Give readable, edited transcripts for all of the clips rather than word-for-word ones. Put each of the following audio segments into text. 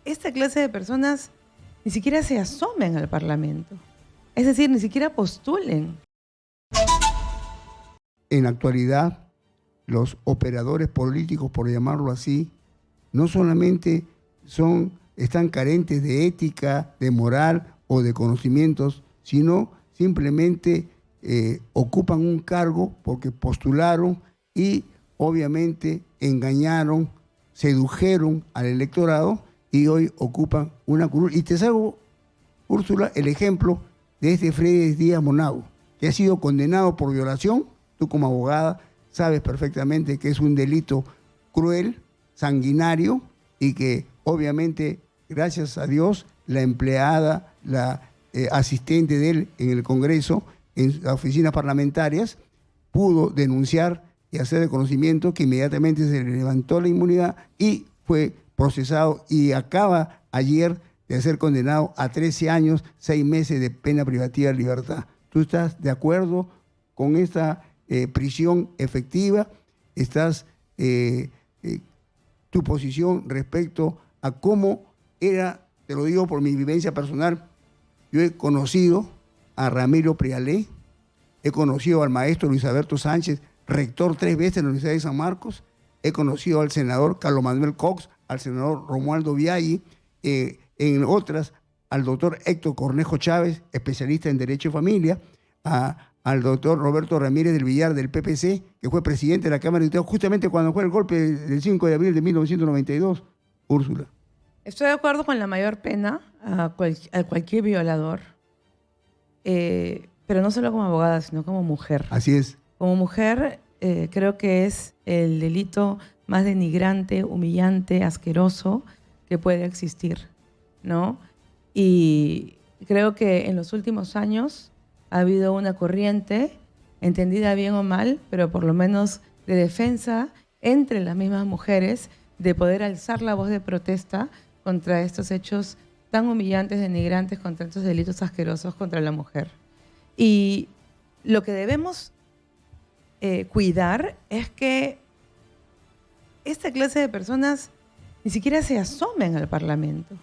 esta clase de personas ni siquiera se asomen al Parlamento. Es decir, ni siquiera postulen. En la actualidad, los operadores políticos, por llamarlo así, no solamente están carentes de ética, de moral o de conocimientos, sino simplemente ocupan un cargo porque postularon y obviamente engañaron, sedujeron al electorado y hoy ocupan una curul. Y te salgo, Úrsula, el ejemplo de este Freddy Díaz Monago, que ha sido condenado por violación. Tú como abogada sabes perfectamente que es un delito cruel, sanguinario, y que obviamente, gracias a Dios, la empleada, la asistente de él en el Congreso, en las oficinas parlamentarias, pudo denunciar y hacer de conocimiento que inmediatamente se le levantó la inmunidad y fue procesado y acaba ayer de ser condenado a 13 años, 6 meses de pena privativa de libertad. ¿Tú estás de acuerdo con esta prisión efectiva? ¿Estás tu posición respecto a cómo era? Te lo digo por mi vivencia personal. Yo he conocido a Ramiro Prialé, he conocido al maestro Luis Alberto Sánchez, rector 3 veces de la Universidad de San Marcos, he conocido al senador Carlos Manuel Cox, al senador Romualdo Viaggi, en otras al doctor Héctor Cornejo Chávez, especialista en Derecho de Familia, al doctor Roberto Ramírez del Villar del PPC, que fue presidente de la Cámara de Diputados justamente cuando fue el golpe del 5 de abril de 1992, Úrsula. Estoy de acuerdo con la mayor pena a cualquier violador, pero no solo como abogada, sino como mujer. Así es. Como mujer, creo que es el delito más denigrante, humillante, asqueroso que puede existir, ¿no? Y creo que en los últimos años ha habido una corriente, entendida bien o mal, pero por lo menos de defensa entre las mismas mujeres, de poder alzar la voz de protesta contra estos hechos tan humillantes, denigrantes, contra estos delitos asquerosos contra la mujer. Y lo que debemos cuidar es que esta clase de personas ni siquiera se asomen al Parlamento.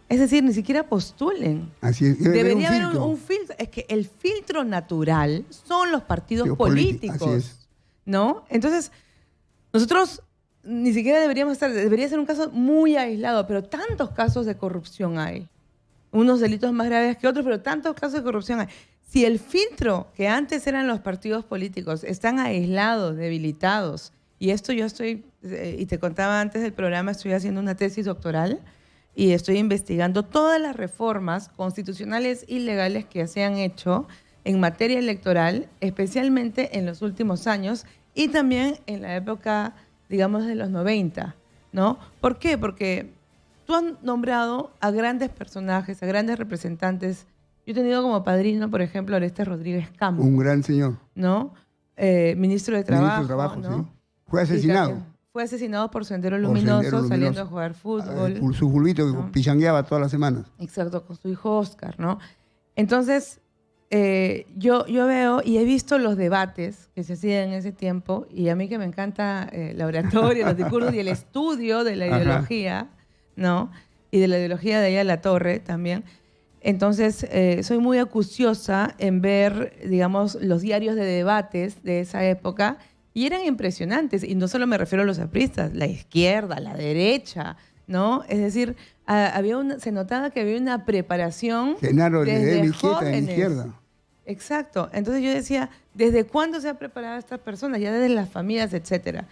Es decir, ni siquiera postulen. Así es. Debería haber un filtro. Es que el filtro natural son los partidos políticos. Así es. ¿No? Entonces, nosotros ni siquiera deberíamos estar. Debería ser un caso muy aislado, pero tantos casos de corrupción hay. Unos delitos más graves que otros, pero tantos casos de corrupción hay. Si el filtro que antes eran los partidos políticos están aislados, debilitados, y esto yo estoy, y te contaba antes del programa, estoy haciendo una tesis doctoral y estoy investigando todas las reformas constitucionales y legales que se han hecho en materia electoral, especialmente en los últimos años y también en la época, digamos, de los 90, ¿no? ¿Por qué? Porque tú has nombrado a grandes personajes, a grandes representantes. Yo he tenido como padrino, por ejemplo, a Orestes Rodríguez Campos. Un gran señor. ¿no? Ministro de Trabajo. Ministro de Trabajo, ¿no? sí. Fue asesinado. Fue asesinado por Sendero Luminoso, saliendo a jugar fútbol. Por su bulbito que ¿no? pichangueaba todas las semanas. Exacto, con su hijo Oscar, ¿no? Entonces, yo veo y he visto los debates que se hacían en ese tiempo, y a mí que me encanta la oratoria, los discursos y el estudio de la ideología, ¿no? Y de la ideología de Ayala Torre también. Entonces, soy muy acuciosa en ver, digamos, los diarios de debates de esa época, y eran impresionantes. Y no solo me refiero a los apristas, la izquierda, la derecha, ¿no? Es decir, se notaba que había una preparación Genaro desde de jóvenes. izquierda. Exacto. Entonces yo decía, ¿desde cuándo se ha preparado a estas personas? Ya desde las familias, etcétera.